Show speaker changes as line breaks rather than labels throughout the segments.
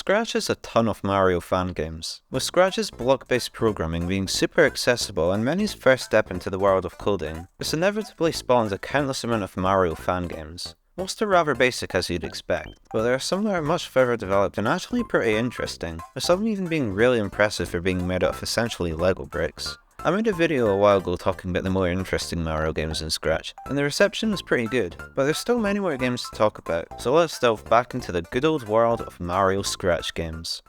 Scratch has a ton of Mario fan games, with Scratch's block-based programming being super accessible and many's first step into the world of coding. This inevitably spawns a countless amount of Mario fan games. Most are rather basic as you'd expect, but there are some that are much further developed and actually pretty interesting, with some even being really impressive for being made out of essentially Lego bricks. I made a video a while ago talking about the more interesting Mario games in Scratch, and the reception was pretty good, but there's still many more games to talk about, so let's delve back into the good old world of Mario Scratch games.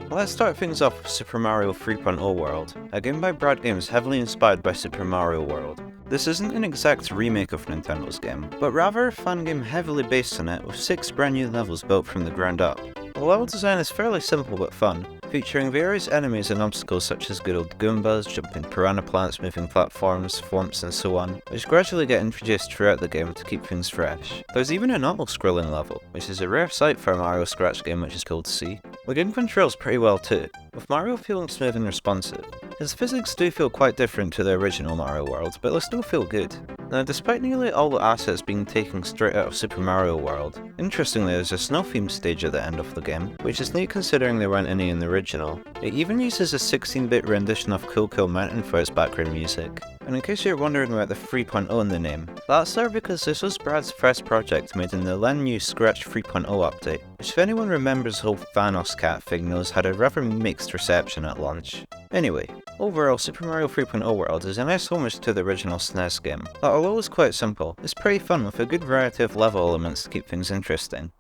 Let's start things off with Super Mario 3.0 World, a game by Brad Games heavily inspired by Super Mario World. This isn't an exact remake of Nintendo's game, but rather a fan game heavily based on it with 6 brand new levels built from the ground up. The level design is fairly simple but fun, featuring various enemies and obstacles such as good old Goombas, jumping piranha plants, moving platforms, thwomps and so on, which gradually get introduced throughout the game to keep things fresh. There's even an auto-scrolling level, which is a rare sight for a Mario Scratch game, which is cool to see. The game controls pretty well too, with Mario feeling smooth and responsive. His physics do feel quite different to the original Mario World, but they still feel good. Now, despite nearly all the assets being taken straight out of Super Mario World, interestingly there's a snow-themed stage at the end of the game, which is neat considering there weren't any in the original. It even uses a 16-bit rendition of Cool Kill Mountain for its background music. And in case you're wondering about the 3.0 in the name, that's there because this was Brad's first project made in the then new Scratch 3.0 update, which if anyone remembers the whole Thanos cat thing knows had a rather mixed reception at launch. Anyway, overall Super Mario 3.0 World is a nice homage to the original SNES game, that although it's quite simple, is pretty fun with a good variety of level elements to keep things interesting.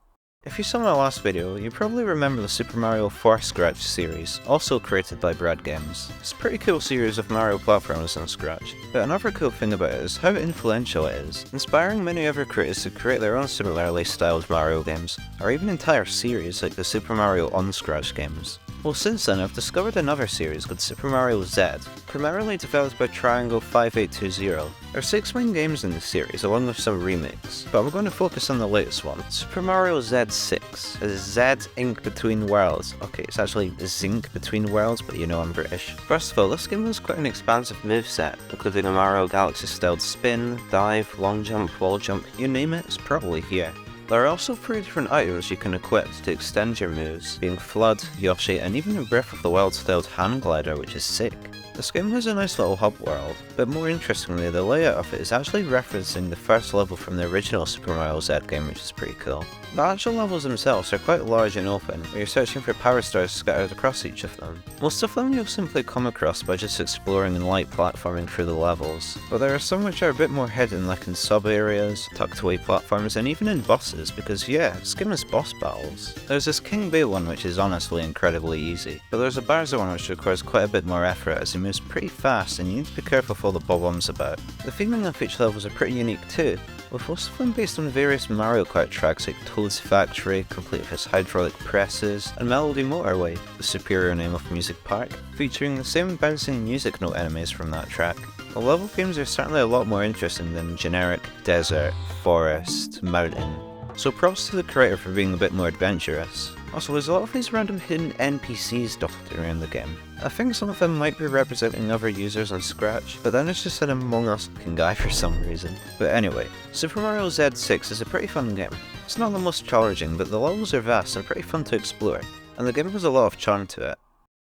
If you saw my last video, you probably remember the Super Mario 4 Scratch series, also created by Brad Games. It's a pretty cool series of Mario platformers in Scratch, but another cool thing about it is how influential it is, inspiring many other creators to create their own similarly styled Mario games, or even entire series like the Super Mario on Scratch games. Well, since then I've discovered another series called Super Mario Z, primarily developed by Triangle 5820. There are 6 main games in this series, along with some remakes, but we're going to focus on the latest one, Super Mario Z6. It's Z Ink Between Worlds. Okay, it's actually Zinc Between Worlds, but you know I'm British. First of all, this game has quite an expansive moveset, including a Mario Galaxy-styled spin, dive, long jump, wall jump, you name it, it's probably here. There are also 3 different items you can equip to extend your moves, being Flood, Yoshi, and even a Breath of the Wild styled hand glider, which is sick. This game has a nice little hub world, but more interestingly the layout of it is actually referencing the first level from the original Super Mario Z game, which is pretty cool. The actual levels themselves are quite large and open, where you're searching for power stars scattered across each of them. Most of them you'll simply come across by just exploring and light platforming through the levels, but there are some which are a bit more hidden, like in sub-areas, tucked away platforms, and even in bosses, because yeah, this game is boss battles. There's this King Bay one which is honestly incredibly easy, but there's a Bowser one which requires quite a bit more effort as he moves pretty fast and you need to be careful of all the bob-ombs about. The theming of each levels are pretty unique too, with most of them based on various Mario Kart tracks like Toad's Factory, complete with its hydraulic presses, and Melody Motorway, the superior name of Music Park, featuring the same bouncing music note enemies from that track. The level themes are certainly a lot more interesting than generic desert, forest, mountain, so props to the creator for being a bit more adventurous. Also, there's a lot of these random hidden NPCs dotted around the game. I think some of them might be representing other users on Scratch, but then it's just an Among Us looking guy for some reason. But anyway, Super Mario Z6 is a pretty fun game. It's not the most challenging, but the levels are vast and pretty fun to explore, and the game has a lot of charm to it.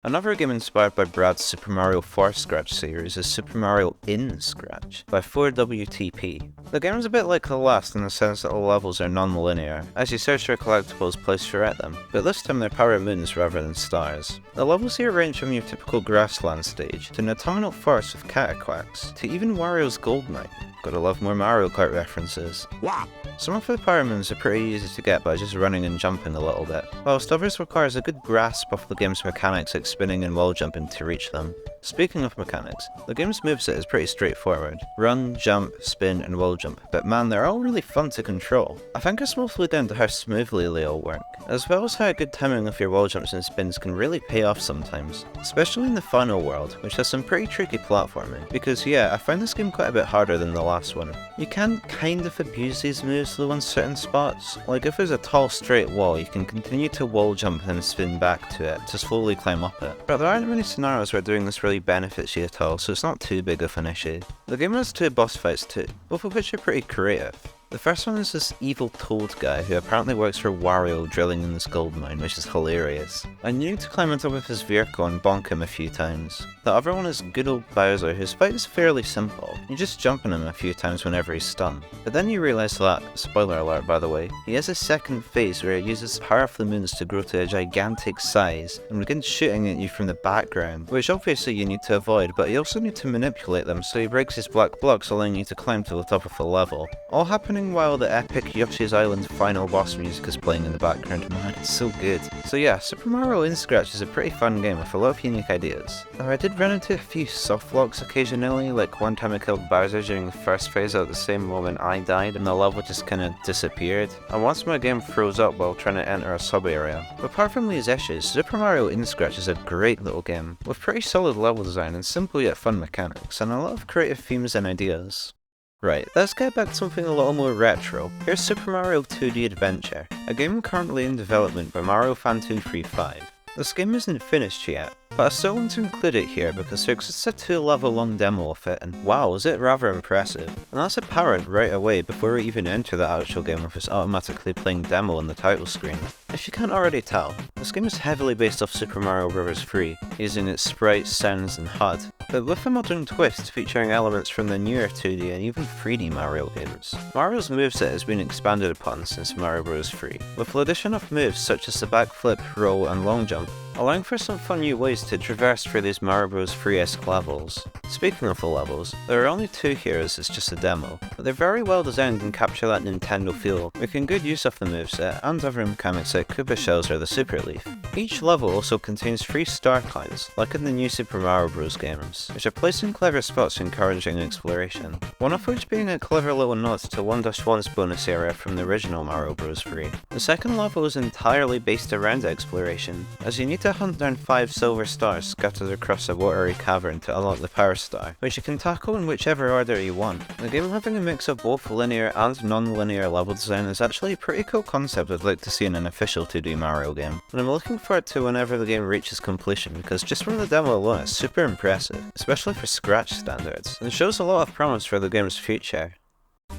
Another game inspired by Brad's Super Mario 4 Scratch series is Super Mario in Scratch by 4WTP. The game is a bit like the last in the sense that the levels are non-linear, as you search for collectibles placed throughout them, but this time they're power moons rather than stars. The levels here range from your typical grassland stage, to an autumnal forest with cataquacks, to even Wario's Gold Mine. Gotta love more Mario Kart references. Wow. Some of the power moons are pretty easy to get by just running and jumping a little bit, whilst others requires a good grasp of the game's mechanics like spinning and wall jumping to reach them. Speaking of mechanics, the game's moveset is pretty straightforward. Run, jump, spin and wall jump, but man, they're all really fun to control. I think it's mostly down to how smoothly they all work, as well as how a good timing of your wall jumps and spins can really pay off sometimes, especially in the final world, which has some pretty tricky platforming, because yeah, I found this game quite a bit harder than the last one. You can kind of abuse these moves though in certain spots, like if there's a tall straight wall you can continue to wall jump and spin back to it to slowly climb up it, but there aren't many scenarios where doing this really benefits you at all, so it's not too big of an issue. The game has 2 boss fights too, both of which are pretty creative. The first one is this evil Toad guy who apparently works for Wario drilling in this gold mine, which is hilarious. And you need to climb on top of his vehicle and bonk him a few times. The other one is good old Bowser, whose fight is fairly simple. You just jump on him a few times whenever he's stunned. But then you realise that, spoiler alert by the way, he has a second phase where he uses the power of the moons to grow to a gigantic size and begins shooting at you from the background, which obviously you need to avoid, but you also need to manipulate them so he breaks his black blocks, allowing you to climb to the top of the level. All happening while the epic Yoshi's Island final boss music is playing in the background. Man, it's so good. So yeah, Super Mario in Scratch is a pretty fun game with a lot of unique ideas. Now I did run into a few soft locks occasionally, like one time I killed Bowser during the first phase at the same moment I died and the level just kinda disappeared, and once my game froze up while trying to enter a sub area. But apart from these issues, Super Mario in Scratch is a great little game, with pretty solid level design and simple yet fun mechanics, and a lot of creative themes and ideas. Right, let's get back to something a little more retro. Here's Super Mario 2D Adventure, a game currently in development by Fan 235. This game isn't finished yet, but I still want to include it here because there exists a 2-level long demo of it, and wow, is it rather impressive. And that's apparent right away before we even enter the actual game with this automatically playing demo on the title screen. If you can't already tell, this game is heavily based off Super Mario Bros. 3, using its sprites, sounds and HUD, but with a modern twist featuring elements from the newer 2D and even 3D Mario games. Mario's moveset has been expanded upon since Mario Bros. 3, with the addition of moves such as the backflip, roll and long jump, allowing for some fun new ways to traverse through these Mario Bros. 3-esque levels. Speaking of the levels, there are only 2 here as it's just a demo, but they're very well designed and capture that Nintendo feel, making good use of the moveset and other mechanics like Koopa Shells or the Super Leaf. Each level also contains 3 star coins, like in the new Super Mario Bros. Games, which are placed in clever spots encouraging exploration, one of which being a clever little nod to 1-1's bonus area from the original Mario Bros. 3. The second level is entirely based around exploration, as you need to hunt down 5 silver stars scattered across a watery cavern to unlock the Power Star, which you can tackle in whichever order you want. The game having a mix of both linear and non-linear level design is actually a pretty cool concept I'd like to see in an official 2D Mario game, and I'm looking forward to whenever the game reaches completion because just from the demo alone it's super impressive, especially for Scratch standards, and shows a lot of promise for the game's future.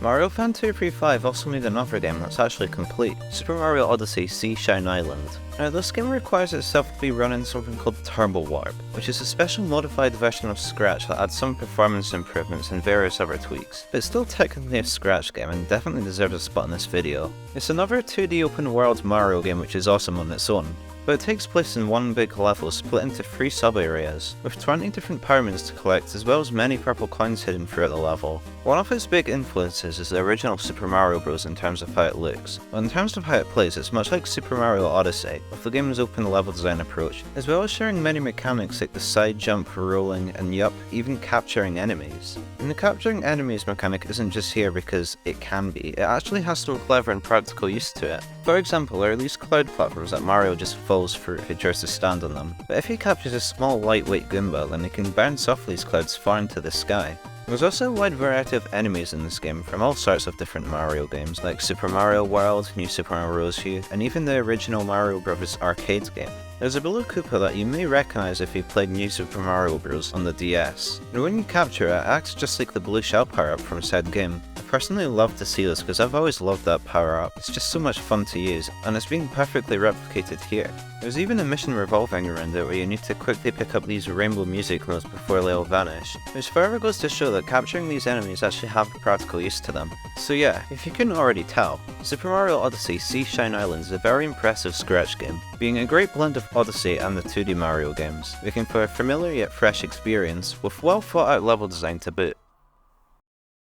Fan 235 also made another game that's actually complete, Super Mario Odyssey Seashine Island. Now this game requires itself to be run in something called Turbo Warp, which is a special modified version of Scratch that adds some performance improvements and various other tweaks, but it's still technically a Scratch game and definitely deserves a spot in this video. It's another 2D open world Mario game which is awesome on its own, but it takes place in one big level split into 3 sub-areas, with 20 different power moons to collect as well as many purple coins hidden throughout the level. One of its big influences is the original Super Mario Bros. In terms of how it looks, but in terms of how it plays it's much like Super Mario Odyssey, with the game's open level design approach, as well as sharing many mechanics like the side jump, rolling, and yup, even capturing enemies. And the capturing enemies mechanic isn't just here because it can be, it actually has some clever and practical use to it. For example, there are these cloud platforms that Mario just falls through if he tries to stand on them, but if he captures a small lightweight Goomba then he can bounce off these clouds far into the sky. There's also a wide variety of enemies in this game from all sorts of different Mario games, like Super Mario World, New Super Mario Bros. U, and even the original Mario Bros. Arcade game. There's a blue Koopa that you may recognise if you played New Super Mario Bros. On the DS, and when you capture it, it acts just like the blue shell power-up from said game. I personally love to see this because I've always loved that power-up, it's just so much fun to use, and it's being perfectly replicated here. There's even a mission revolving around it where you need to quickly pick up these rainbow music notes before they'll vanish, which further goes to show that capturing these enemies actually have a practical use to them. So yeah, if you couldn't already tell, Super Mario Odyssey Seashine Island is a very impressive Scratch game, being a great blend of Odyssey and the 2D Mario games, making for a familiar yet fresh experience with well thought out level design to boot.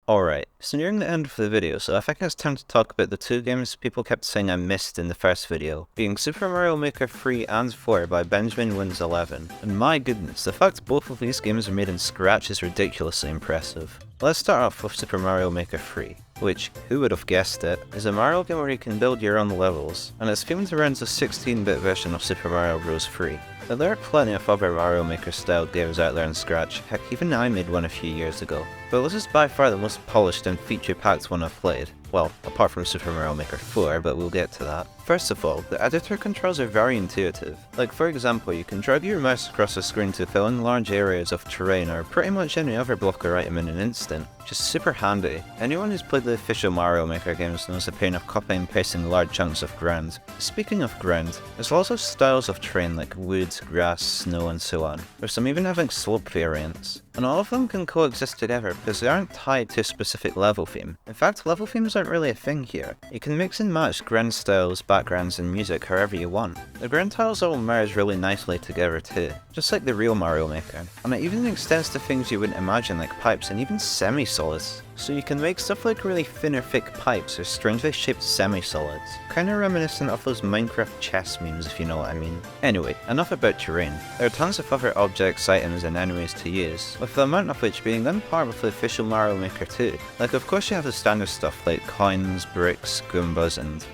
Alright, so nearing the end of the video, so I think it's time to talk about the 2 games people kept saying I missed in the first video, being Super Mario Maker 3 and 4 by Benjamin Wins 11. And my goodness, the fact both of these games are made in Scratch is ridiculously impressive. Let's start off with Super Mario Maker 3, which, who would have guessed it, is a Mario game where you can build your own levels, and it's themed around the 16-bit version of Super Mario Bros. 3. Now, there are plenty of other Mario Maker style games out there in Scratch, heck even I made one a few years ago, but this is by far the most polished and feature-packed one I've played. Well, apart from Super Mario Maker 4, but we'll get to that. First of all, the editor controls are very intuitive. Like for example, you can drag your mouse across the screen to fill in large areas of terrain or pretty much any other block or item in an instant. Just super handy. Anyone who's played the official Mario Maker games knows the pain of copying and pasting large chunks of ground. Speaking of ground, there's lots of styles of terrain like wood, grass, snow and so on, with some even having slope variants. And all of them can coexist together because they aren't tied to a specific level theme. In fact, level themes aren't really a thing here. You can mix and match ground styles, backgrounds and music however you want. The ground tiles all merge really nicely together too, just like the real Mario Maker. And it even extends to things you wouldn't imagine like pipes and even semi-solids. So you can make stuff like really thin or thick pipes or strangely shaped semi-solids. Kinda reminiscent of those Minecraft chess memes if you know what I mean. Anyway, enough about terrain. There are tons of other objects, items and enemies to use, with the amount of which being on par with the official Mario Maker too. Like of course you have the standard stuff like coins, bricks, Goombas and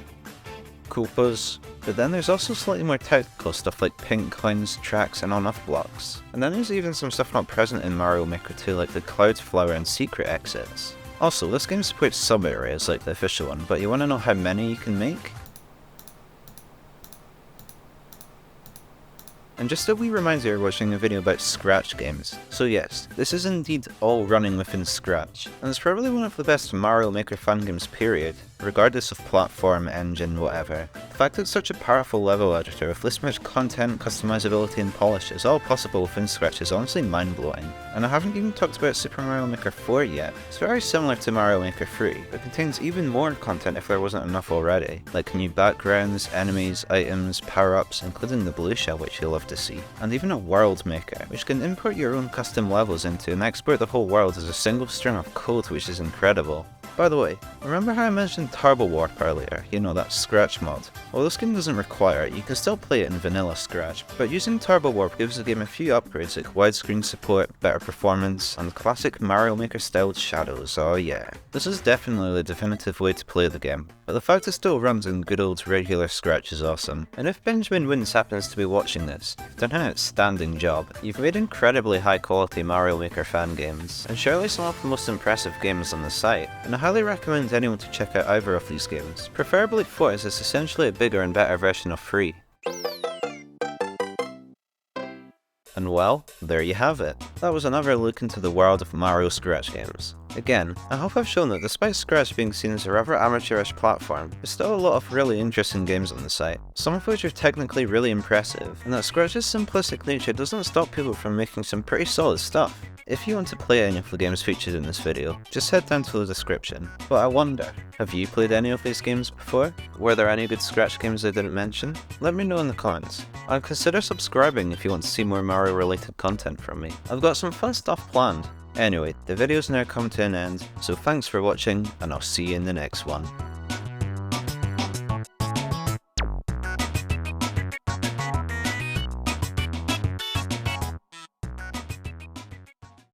Koopas, but then there's also slightly more technical stuff like pink coins, tracks and on-off blocks. And then there's even some stuff not present in Mario Maker 2 like the cloud flower and secret exits. Also, this game supports sub-areas like the official one, but you want to know how many you can make? And just a wee reminder you're watching a video about Scratch games. So yes, this is indeed all running within Scratch, and it's probably one of the best Mario Maker fan games period, regardless of platform, engine, whatever. The fact it's such a powerful level editor with this much content, customizability and polish is all possible within Scratch is honestly mind-blowing. And I haven't even talked about Super Mario Maker 4 yet. It's very similar to Mario Maker 3, but contains even more content if there wasn't enough already, like new backgrounds, enemies, items, power-ups, including the blue shell which you'll love to see, and even a world maker, which can import your own custom levels into and export the whole world as a single string of code, which is incredible. By the way, remember how I mentioned Turbo Warp earlier? You know, that Scratch mod? Well, this game doesn't require it, you can still play it in vanilla Scratch, but using Turbo Warp gives the game a few upgrades like widescreen support, better performance, and classic Mario Maker styled shadows, oh yeah. This is definitely the definitive way to play the game, but the fact it still runs in good old regular Scratch is awesome. And if Benjamin Wins happens to be watching this, you've done an outstanding job. You've made incredibly high quality Mario Maker fan games, and surely some of the most impressive games on the site, and I highly recommend anyone to check out either of these games, preferably 4 as it's essentially a bigger and better version of 3. And well, there you have it. That was another look into the world of Mario Scratch games. Again, I hope I've shown that despite Scratch being seen as a rather amateurish platform, there's still a lot of really interesting games on the site, some of which are technically really impressive, and that Scratch's simplistic nature doesn't stop people from making some pretty solid stuff. If you want to play any of the games featured in this video, just head down to the description. But I wonder, have you played any of these games before? Were there any good Scratch games I didn't mention? Let me know in the comments. And consider subscribing if you want to see more Mario related content from me. I've got some fun stuff planned. Anyway, the video's now come to an end, so thanks for watching and I'll see you in the next one.